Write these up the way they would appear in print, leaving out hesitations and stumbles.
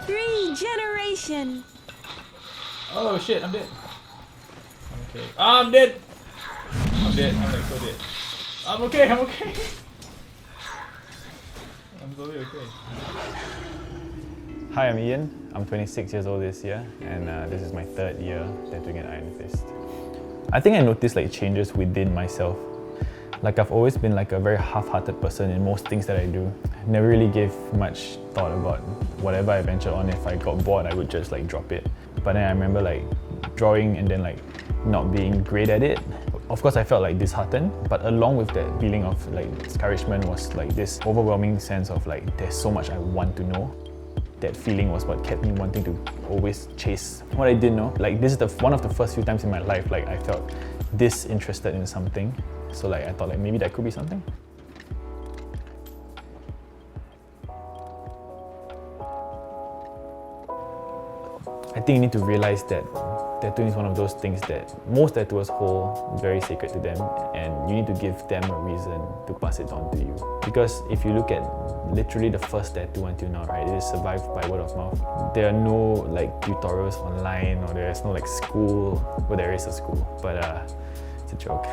Regeneration. Oh shit, I'm dead. I'm okay. I'm dead! I'm dead, I'm like so dead. I'm okay, I'm okay. I'm totally okay. Hi, I'm Ian. I'm 26 years old this year, and this is my third year tattooing at Iron Fist. I think I noticed like changes within myself. Like I've always been like a very half-hearted person in most things that I do. Never really gave much thought about whatever I ventured on. If I got bored, I would just like drop it. But then I remember like drawing and then like not being great at it. Of course I felt like disheartened, but along with that feeling of like discouragement was like this overwhelming sense of like there's so much I want to know. That feeling was what kept me wanting to always chase what I didn't know. Like this is one of the first few times in my life like I felt disinterested in something. So like I thought like maybe that could be something. I think you need to realize that tattooing is one of those things that most tattooers hold very sacred to them, and you need to give them a reason to pass it on to you. Because if you look at literally the first tattoo until now, right, it is survived by word of mouth. There are no like tutorials online, or there's no like school. Well, there is a school, but it's a joke.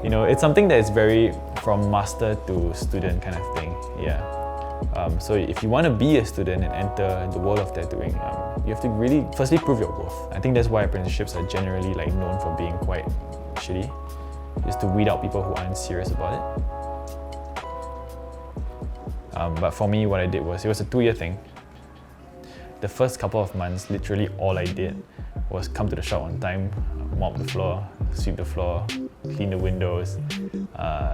You know, it's something that is very from master to student kind of thing. Yeah. So if you want to be a student and enter the world of tattooing, you have to really firstly prove your worth. I think that's why apprenticeships are generally like known for being quite shitty, is to weed out people who aren't serious about it. But for me, what I did was, it was a 2-year thing. The first couple of months, literally all I did was come to the shop on time, mop the floor, sweep the floor, clean the windows,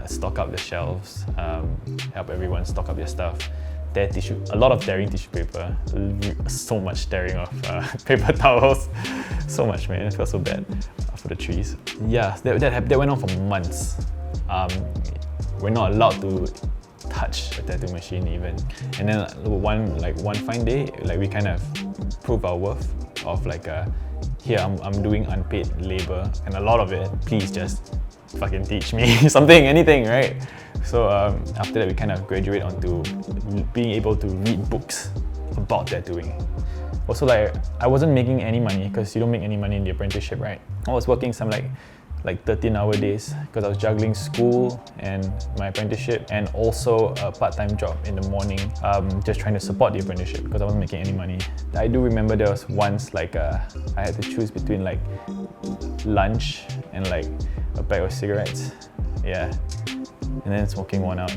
stock up the shelves, help everyone stock up their stuff, tear tissue, a lot of tearing tissue paper, so much tearing of paper towels, so much, man, it felt so bad for the trees. Yeah, that went on for months. We're not allowed to touch a tattoo machine even. And then one fine day, like we kind of prove our worth of like here I'm doing unpaid labor, and a lot of it, please just fucking teach me something, anything, right? So after that we kind of graduate onto being able to read books about tattooing. Also, like I wasn't making any money, because you don't make any money in the apprenticeship, right? I was working some like 13-hour days because I was juggling school and my apprenticeship, and also a part-time job in the morning, just trying to support the apprenticeship because I wasn't making any money. I do remember there was once like I had to choose between like lunch and like a pack of cigarettes. Yeah, and then smoking one out.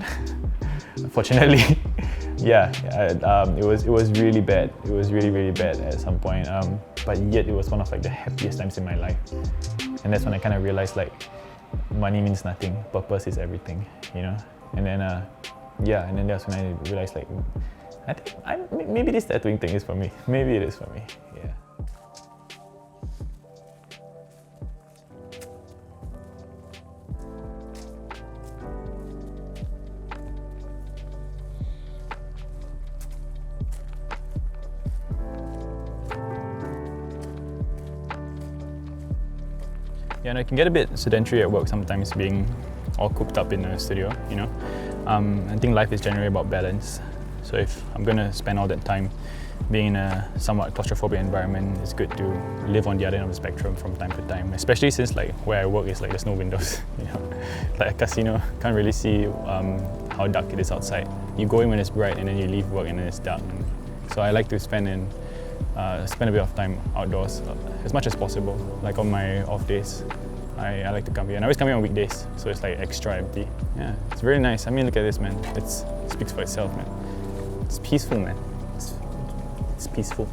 Unfortunately, yeah, it was really bad. It was really bad at some point. But yet it was one of like the happiest times in my life. And that's when I kind of realized like money means nothing, purpose is everything, you know. And then yeah, and then that's when I realized like I think maybe this tattooing thing is for me. Maybe it is for me. Yeah. Yeah, and I can get a bit sedentary at work sometimes, being all cooped up in a studio, you know. I think life is generally about balance. So if I'm going to spend all that time being in a somewhat claustrophobic environment, it's good to live on the other end of the spectrum from time to time, especially since like where I work is like there's no windows, you know. Like a casino, can't really see how dark it is outside. You go in when it's bright and then you leave work and then it's dark. So I like to spend a bit of time outdoors as much as possible. Like on my off days, I like to come here, and I always come here on weekdays, so it's like extra empty. Yeah, it's very nice. I mean, look at this, man. It speaks for itself, man. It's peaceful, man. It's peaceful.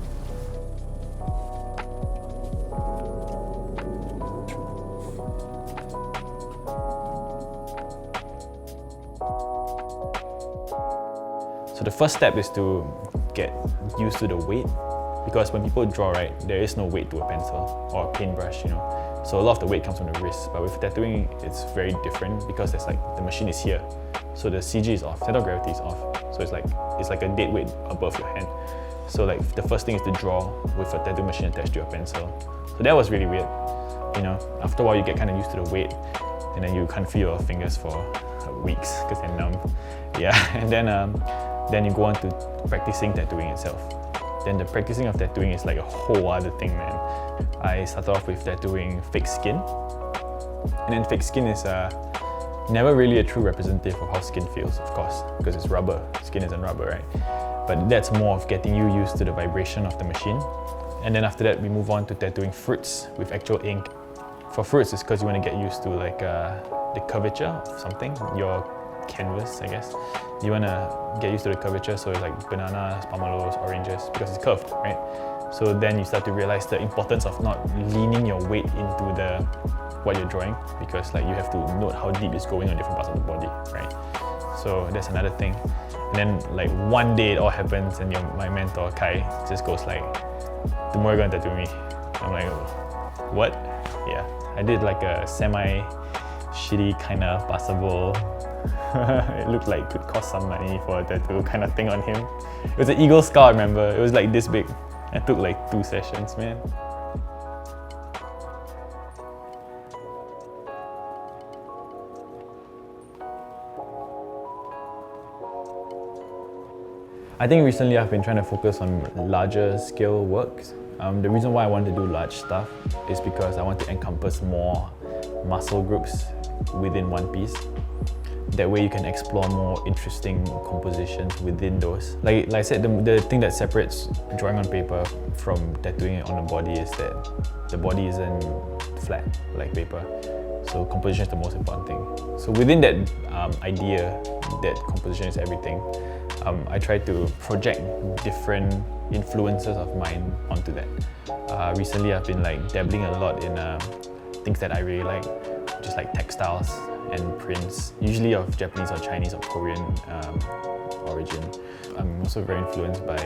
So the first step is to get used to the weight, because when people draw, right, there is no weight to a pencil or a paintbrush, you know. So a lot of the weight comes from the wrist, but with tattooing, it's very different because there's like the machine is here, so the CG is off, center of gravity is off. So it's like a dead weight above your hand. So like the first thing is to draw with a tattoo machine attached to your pencil. So that was really weird, you know. After a while, you get kind of used to the weight, and then you can't feel your fingers for weeks because they're numb. Yeah, and then you go on to practicing tattooing itself. Then the practicing of tattooing is like a whole other thing, man. I started off with tattooing fake skin. And then fake skin is never really a true representative of how skin feels, of course, because it's rubber. Skin isn't rubber, right? But that's more of getting you used to the vibration of the machine. And then after that, we move on to tattooing fruits with actual ink. For fruits, it's because you want to get used to like the curvature of something, your canvas, I guess. You want to get used to the curvature, so it's like bananas, pomelos, oranges, because it's curved, right? So then you start to realize the importance of not leaning your weight into what you're drawing, because like you have to note how deep it's going on different parts of the body, right? So that's another thing. And then like one day it all happens and my mentor Kai just goes like, tomorrow you're gonna tattoo me. I'm like, what? Yeah, I did like a semi-shitty kind of passable, it looked like it could cost some money for a tattoo kind of thing on him. It was an eagle scar, I remember. It was like this big. I took like 2 sessions, man. I think recently I've been trying to focus on larger scale works. The reason why I want to do large stuff is because I want to encompass more muscle groups within one piece. That way you can explore more interesting compositions within those. Like I said, the thing that separates drawing on paper from tattooing it on the body is that the body isn't flat like paper. So composition is the most important thing. So within that idea that composition is everything, I try to project different influences of mine onto that. Recently I've been like dabbling a lot in things that I really like, just like textiles and prints, usually of Japanese or Chinese or Korean origin. I'm also very influenced by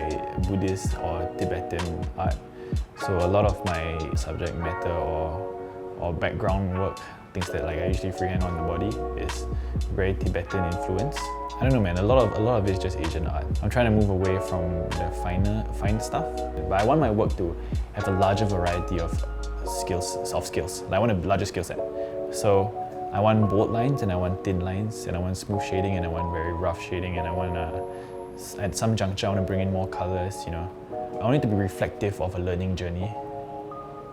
Buddhist or Tibetan art. So a lot of my subject matter or background work, things that like I usually freehand on the body, is very Tibetan influence. I don't know, man, a lot of it is just Asian art. I'm trying to move away from the fine stuff, but I want my work to have a larger variety of skills, soft skills. Like I want a larger skill set. So I want bold lines, and I want thin lines, and I want smooth shading, and I want very rough shading, and I want at some juncture I want to bring in more colors, you know. I want it to be reflective of a learning journey,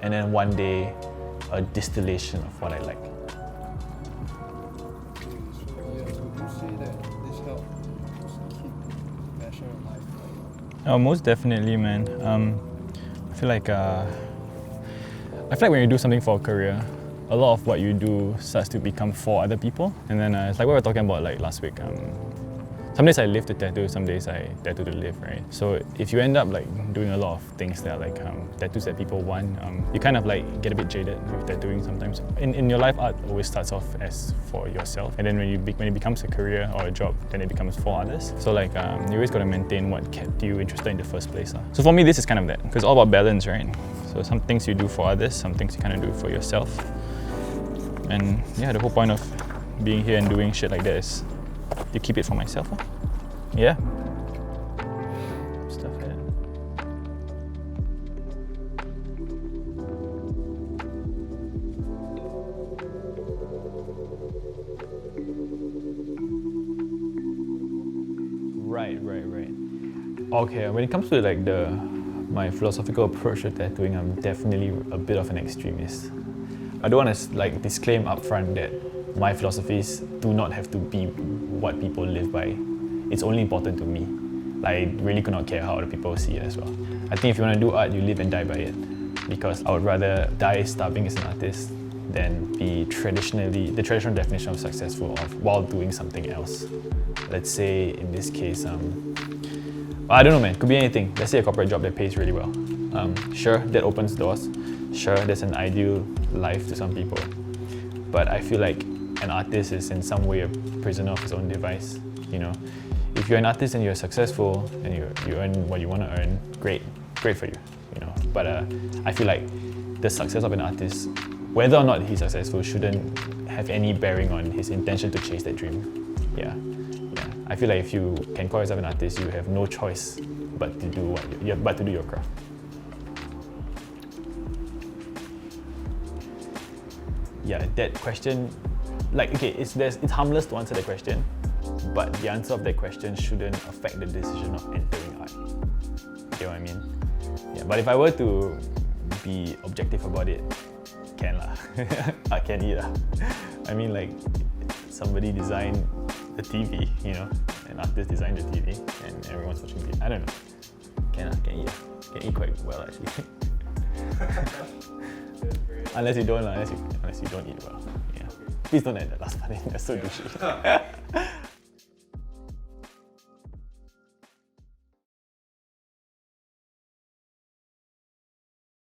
and then one day a distillation of what I like. Oh, most definitely, man. I feel like when you do something for a career, a lot of what you do starts to become for other people. And then it's like what we were talking about like last week. Some days I live to tattoo, some days I tattoo to live, right? So if you end up like doing a lot of things that are like tattoos that people want, you kind of like get a bit jaded with tattooing sometimes. In your life, art always starts off as for yourself, and then when it becomes a career or a job, then it becomes for others. So like you always got to maintain what kept you interested in the first place. So for me, this is kind of that, because it's all about balance, right? So some things you do for others, some things you kind of do for yourself. And yeah, the whole point of being here and doing shit like that is to keep it for myself. Huh? Yeah. Stuff like that. Right. Okay, when it comes to like my philosophical approach to tattooing, I'm definitely a bit of an extremist. I don't want to like disclaim upfront that my philosophies do not have to be what people live by. It's only important to me. Like, I really could not care how other people see it as well. I think if you want to do art, you live and die by it. Because I would rather die starving as an artist than be the traditional definition of successful while doing something else. Let's say in this case, I don't know, man, could be anything. Let's say a corporate job that pays really well. Sure, that opens doors. Sure, that's an ideal life to some people. But I feel like an artist is in some way a prisoner of his own device, you know. If you're an artist and you're successful and you earn what you want to earn, great for you, you know. But I feel like the success of an artist, whether or not he's successful, shouldn't have any bearing on his intention to chase that dream. Yeah. I feel like if you can call yourself an artist, you have no choice but to do your craft. Yeah, that question, like, okay, it's harmless to answer the question, but the answer of that question shouldn't affect the decision of entering art. Get what I mean? Yeah, but if I were to be objective about it, can lah. I can eat lah. I mean, like, somebody designed the TV, you know, an artist designed the TV, and everyone's watching it. I don't know. Can eat lah. Can eat quite well actually. Unless you don't lah. Unless you don't eat well. Yeah. Please don't add that last part in. That's so douchey.